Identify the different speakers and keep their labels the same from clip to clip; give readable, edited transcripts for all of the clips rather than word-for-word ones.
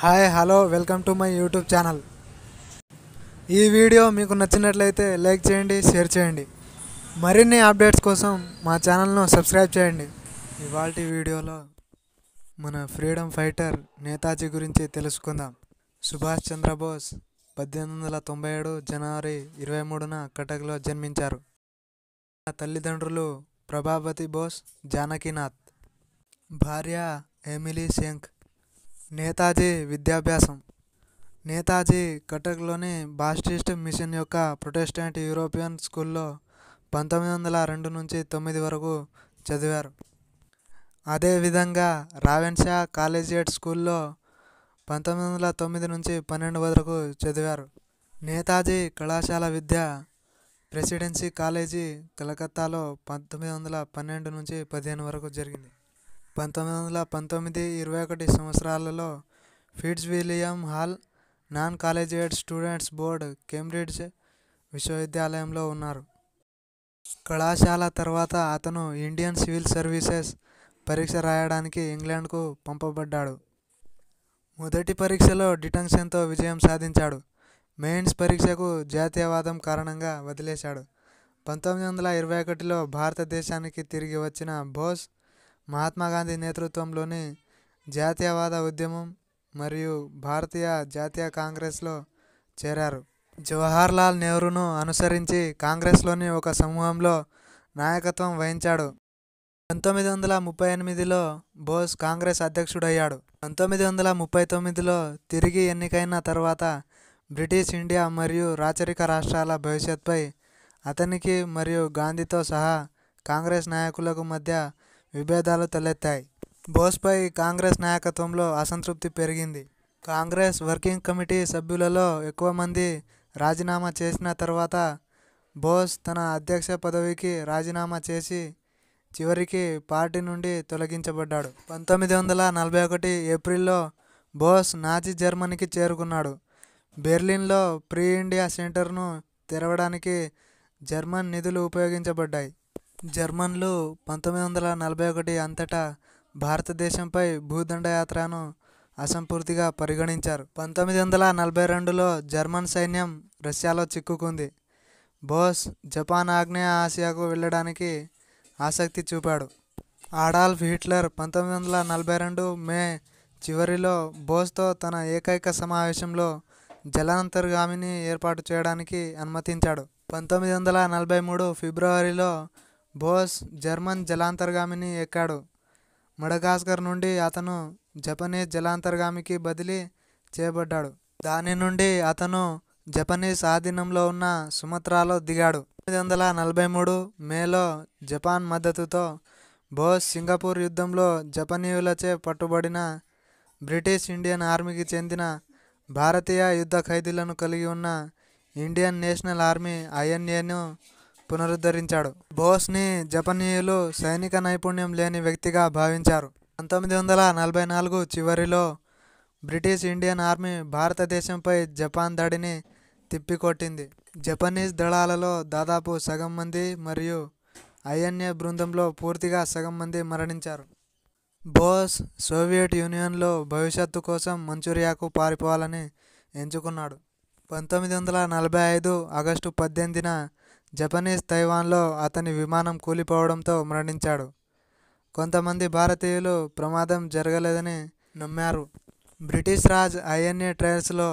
Speaker 1: Hi hello welcome to my YouTube channel. ఈ video మీకు నచ్చినట్లయితే లైక్ చేయండి, షేర్ చేయండి. మరిన్ని అప్డేట్స్ కోసం మా ఛానల్ను సబ్స్క్రైబ్ చేయండి. ఇవాల్టి వీడియోలో మన ఫ్రీడమ్ ఫైటర్ నేతాజీ గురించి తెలుసుకుందాం. సుభాష్ చంద్రబోస్ 1897 జనవరి 23న కటక్లో జన్మించారు. తల్లిదండ్రులు ప్రభావతి బోస్, జానకీనాథ్. భార్య ఎమిలీ శంక్. నేతాజీ విద్యాభ్యాసం. నేతాజీ కటక్లోని బాప్టిస్ట్ మిషన్ యొక్క ప్రొటెస్టెంట్ యూరోపియన్ స్కూల్లో 1902 నుంచి 9 వరకు చదివారు. అదేవిధంగా రావెన్షా కాలేజియేట్ స్కూల్లో 1909 నుంచి 12 వరకు చదివారు. నేతాజీ కళాశాల విద్య ప్రెసిడెన్సీ కాలేజీ కలకత్తాలో 1912 నుంచి 15 వరకు జరిగింది. 1919-21 సంవత్సరాలలో Fitz William hall non collegiate students board Cambridge విశ్వవిద్యాలయంలో ఉన్నారు. కళాశాల తర్వాత అతను ఇండియన్ సివిల్ సర్వీసెస్ పరీక్ష రాయడానికి ఇంగ్లాండ్కు పంపబడ్డాడు. మొదటి పరీక్షలో డిటెన్షన్తో విజయం సాధించాడు. మెయిన్స్ పరీక్షకు జాతీయవాదం కారణంగా వదిలేశాడు. 1921లో భారతదేశానికి తిరిగి వచ్చిన బోస్ మహాత్మాగాంధీ నేతృత్వంలోని జాతీయవాద ఉద్యమం మరియు భారతీయ జాతీయ కాంగ్రెస్లో చేరారు. జవహర్లాల్ నెహ్రూను అనుసరించి కాంగ్రెస్లోని ఒక సమూహంలో నాయకత్వం వహించాడు. 1938లో బోస్ కాంగ్రెస్ అధ్యక్షుడయ్యాడు. 1939లో తిరిగి ఎన్నికైన తర్వాత బ్రిటిష్ ఇండియా మరియు రాచరిక రాష్ట్రాల భవిష్యత్పై అతనికి మరియు గాంధీతో సహా కాంగ్రెస్ నాయకులకు మధ్య విభేదాలు తలెత్తాయి. బోస్పై కాంగ్రెస్ నాయకత్వంలో అసంతృప్తి పెరిగింది. కాంగ్రెస్ వర్కింగ్ కమిటీ సభ్యులలో ఎక్కువ మంది రాజీనామా చేసిన తర్వాత బోస్ తన అధ్యక్ష పదవికి రాజీనామా చేసి చివరికి పార్టీ నుండి తొలగించబడ్డాడు. 1941 ఏప్రిల్లో బోస్ నాజీ జర్మనీకి చేరుకున్నాడు. బెర్లిన్లో ప్రీ ఇండియా సెంటర్ను తెరవడానికి జర్మన్ నిధులు ఉపయోగించబడ్డాయి. జర్మన్లు 1941 అంతటా భారతదేశంపై భూదండయాత్రను అసంపూర్తిగా పరిగణించారు. 1942లో జర్మన్ సైన్యం రష్యాలో చిక్కుకుంది. బోస్ జపాన్ ఆగ్నేయ ఆసియాకు వెళ్ళడానికి ఆసక్తి చూపాడు. అడాల్ఫ్ హిట్లర్ 1942 మే చివరిలో బోస్తో తన ఏకైక సమావేశంలో జలాంతర్గామిని ఏర్పాటు చేయడానికి అనుమతించాడు. 1943 ఫిబ్రవరిలో బోస్ జర్మన్ జలాంతర్గామిని ఎక్కాడు. మడగాస్కర్ నుండి అతను జపనీస్ జలాంతర్గామికి బదిలీ చేయబడ్డాడు. దాని నుండి అతను జపనీస్ ఆధీనంలో ఉన్న సుమత్రాలో దిగాడు. 1943 మేలో జపాన్ మద్దతుతో బోస్ సింగపూర్ యుద్ధంలో జపనీయులచే పట్టుబడిన బ్రిటిష్ ఇండియన్ ఆర్మీకి చెందిన భారతీయ యుద్ధ ఖైదీలను కలిగి ఉన్న ఇండియన్ నేషనల్ ఆర్మీ INAను పునరుద్ధరించాడు. బోస్ని జపనీయులు సైనిక నైపుణ్యం లేని వ్యక్తిగా భావించారు. 1944 చివరిలో బ్రిటిష్ ఇండియన్ ఆర్మీ భారతదేశంపై జపాన్ దాడిని తిప్పికొట్టింది. జపనీస్ దళాలలో దాదాపు సగం మంది మరియు INA బృందంలో పూర్తిగా సగం మంది మరణించారు. బోస్ సోవియట్ యూనియన్లో భవిష్యత్తు కోసం మంచూరియాకు పారిపోవాలని ఎంచుకున్నాడు. 1945 ఆగస్టు 18న జపనీస్ తైవాన్లో అతని విమానం కూలిపోవడంతో మరణించాడు. కొంతమంది భారతీయులు ప్రమాదం జరగలేదని నమ్మారు. బ్రిటిష్ రాజ్ INA ట్రయల్స్లో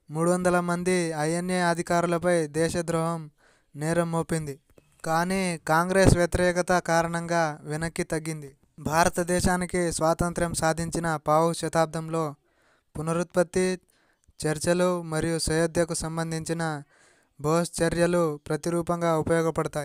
Speaker 1: 300 మంది INA అధికారులపై దేశద్రోహం నేరం మోపింది. కానీ కాంగ్రెస్ వ్యతిరేకత కారణంగా వెనక్కి తగ్గింది. భారతదేశానికి స్వాతంత్ర్యం సాధించిన పావు శతాబ్దంలో పునరుత్పత్తి చర్చలు మరియు సయోధ్యకు సంబంధించిన బోస్ చర్యలు ప్రతిరూపంగా ఉపయోగపడతాయి.